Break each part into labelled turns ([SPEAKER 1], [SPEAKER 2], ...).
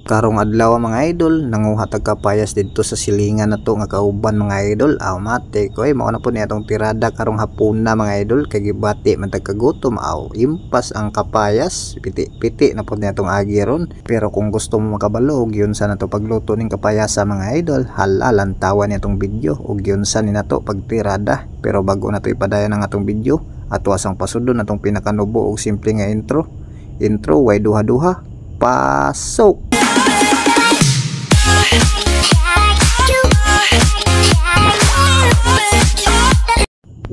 [SPEAKER 1] Karong adlaw mga idol, nanguha tag kapayas didto sa silingan nato nga kauban mga idol. Mate ko mao na po ni atong tirada karong hapuna mga idol kay gibati man tag kagutom impas ang kapayas, piti na po ni atong agiron. Pero kung gusto mo makabalog yun sa nato pagluto ning kapayasa mga idol, halalan tawa ni atong video ug yun sa ni nato pagtirada. Pero bago nato ipadayon ang atong video, ato asang pasudon atong pinakanubo og simple nga intro way duha-duha. Pasok.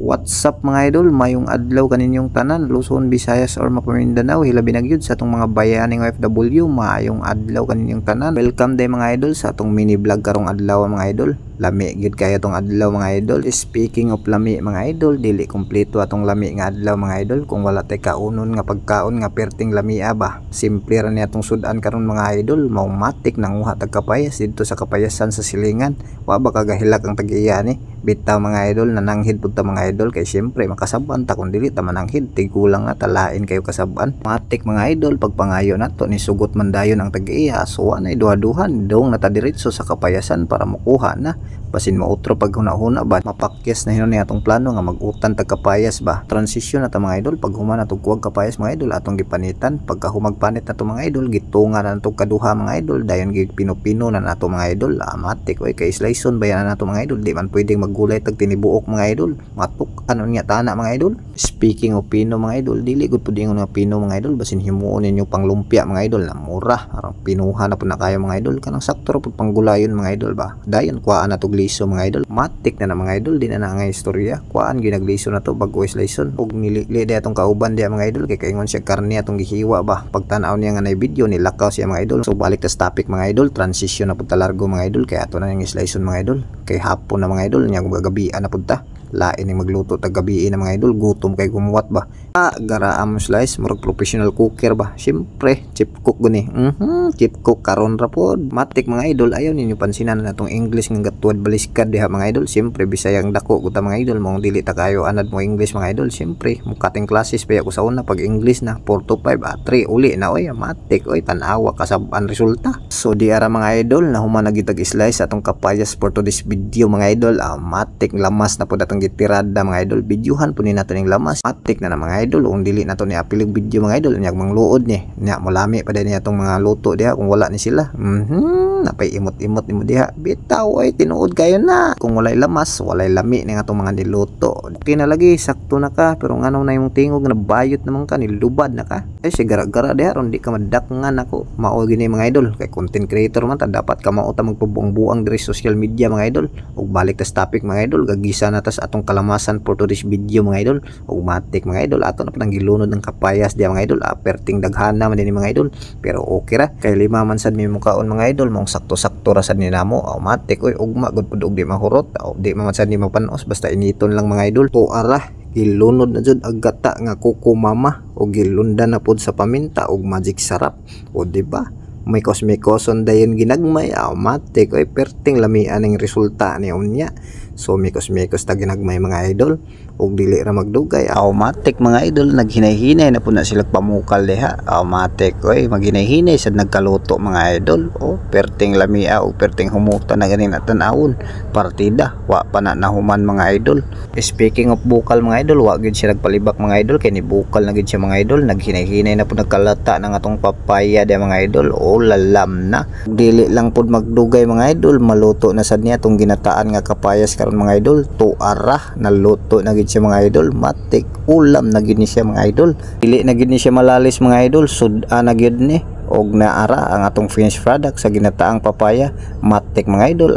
[SPEAKER 1] What's up mga idol, mayong adlaw kaninyong tanan, Luzon, Visayas or Mapamindanao, hilabi na gyud sa atong mga bayaning OFW, mayong adlaw kaninyong tanan. Welcome day mga idol sa atong mini vlog karong adlaw mga idol. Lami gyud kaya atong adlaw mga idol. Speaking of lami mga idol, dili kompleto atong lami nga adlaw mga idol kung wala tay kaunon nga pagkaon nga perting lamia ba. Simple ra ni atong sudan karon mga idol, maumatik nanguha tag kapayas didto sa kapayasan sa silingan. Wa ba kagahilak ang tag-iya ni? Bitaw mga idol, nananghid pud ta mga idol kay syempre makasaban ta kun dili ta mananghid, tigulang nga talain kayo kasaban. Matik mga idol, pagpangayo nato ni sugot man dayon ang tag-iya, so anay duha-duhan dong natadiretso sa kapayasan para makuha na. Basin mautro pag huna-huna ba mapakyas na hinon ni atong plano nga mag-utan tag kapayas ba. Transition na ta mga idol, pag human atong kuwag kapayas mga idol atong gipanitan, pagka humagpanit na to mga idol gitunga na nato kaduha mga idol, dayon gipino-pino na nato mga idol. Matik kay sliceon bayan na nato mga idol, di man pwedeng maggulay tag tinibuok mga idol, matuk ano niya tana mga idol. Speaking of pino mga idol, dili gud pud ingon nga pino mga idol, basin himuon ninyo pang lumpia mga idol na mura, arang pinuha na pud na kayo mga idol, kanang sakto ra pud panggulayon mga idol ba. Dayon kuhaan na to gliso mga idol, matik na mga idol, di na nga istorya, kuhaan ginagliso na to bago sliceon ug nilili atong kauban dia mga idol kay kaingon siya karne atong gihiwa ba. Pagtan-aw niya nga na video nilakaw siya mga idol. So balik ta sa topic mga idol, transition na pud ta largo mga idol kay ato na yung sliceon mga idol kay hapon na mga idol nya gagabian na pud ta. Lain ni magluto tag gabi na mga idol, gutom kay gumuwat ba. Garaam slice murag professional cooker ba. Syempre chip cook guni. Chip cook karon ra pod. Matik mga idol, ayaw ninyo pansinan na natong English nga gatuad baliskad diha mga idol. Syempre bisayang dako guta mga idol, mong dili ta kayo anad mo English mga idol. Syempre mukating classes pa ako sa una pag English na 4 to 5 3 uli na matik tan-awa kasaban resulta. So di ara mga idol na human nagitag slice atong kapayas for to this video mga idol. Matik lamas na pod atong tirada mga idol, videohan po ni nato ning lamas. Matik na mga idol, kung dili nato ni apilig video mga idol, nyag mangluod ni nya mulami pa din atong mga luto diha kung wala ni sila. Napay imot-imot nimo diha, bitaw tinuod kayo na. Kung walay lamas, walay lami ning atong mga niluto. Okay na lagi, sakto na ka, pero ngano na yung tingog na bayot naman ka, nilubad na ka. Si gara-gara diha ron di ka madakngan ako. Mao gini mga idol, kay content creator man ta, dapat ka mao ta magpubuang-buang diri social media mga idol. Ug balik ta sa topic mga idol, gagisa na tas atong kalamasan for today's video mga idol. Umatik mga idol, ato na pa nang gilunod ng kapayas diya mga idol. Perting daghana man din mga idol, pero okay ra kay lima man sad mi mukaon mga idol, mong sakto-sakto ra sad ni namo. Umatik ugma gud pud og di mahurot, di man sad ni mapanos, basta initon lang mga idol. To ara gilunod na jud agata nga kuko mama o gilundan na pud sa paminta og magic sarap. O di ba? May kosmikoson dayon ginagmay, matik perting lamian ning resulta ni unya. So mikos-mikos ta ginagmay mga idol ug dili ra magdugay. Matik mga idol, naghinay-hinay na pud na sila pamukal diha. Matik maghinay-hinay sad nagkaluto mga idol. Perting lamia ug perting humuta na ganin tan-awon. Partida wa pa na nahuman mga idol. Speaking of bukal mga idol, wa gid siya nagpalibak mga idol kay ni bukal na gid siya mga idol. Naghinay-hinay na pud nagkalata ng atong papaya diha mga idol. Lalam na. Dili lang pud magdugay mga idol, maluto na sad niya tong ginataan nga kapayas karon mga idol. Tuara naluto na gid siya mga idol. Matik ulam na gid ni siya mga idol. Dili na gid ni siya malalis mga idol, sudan na gid ni og naara ang atong finished product sa ginataang papaya. Matik mga idol,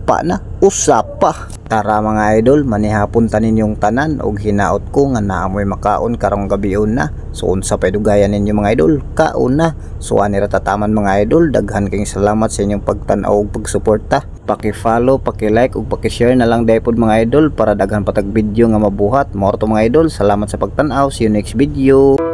[SPEAKER 1] pa na usapa. Tara mga idol, manihapon tanin yung tanan og hinaot ko nga naamoy makaon karong gabion na. So unsa pay dugayan ninyo mga idol, kaon na. So ani ra tataman mga idol, daghan kayong salamat sa inyong pagtan-aw ug pagsuporta. Paki-follow, paki-like ug paki-share na lang daypod mga idol para daghan patag video nga mabuhat. Mao to mga idol, salamat sa pagtan-aw, see you next video.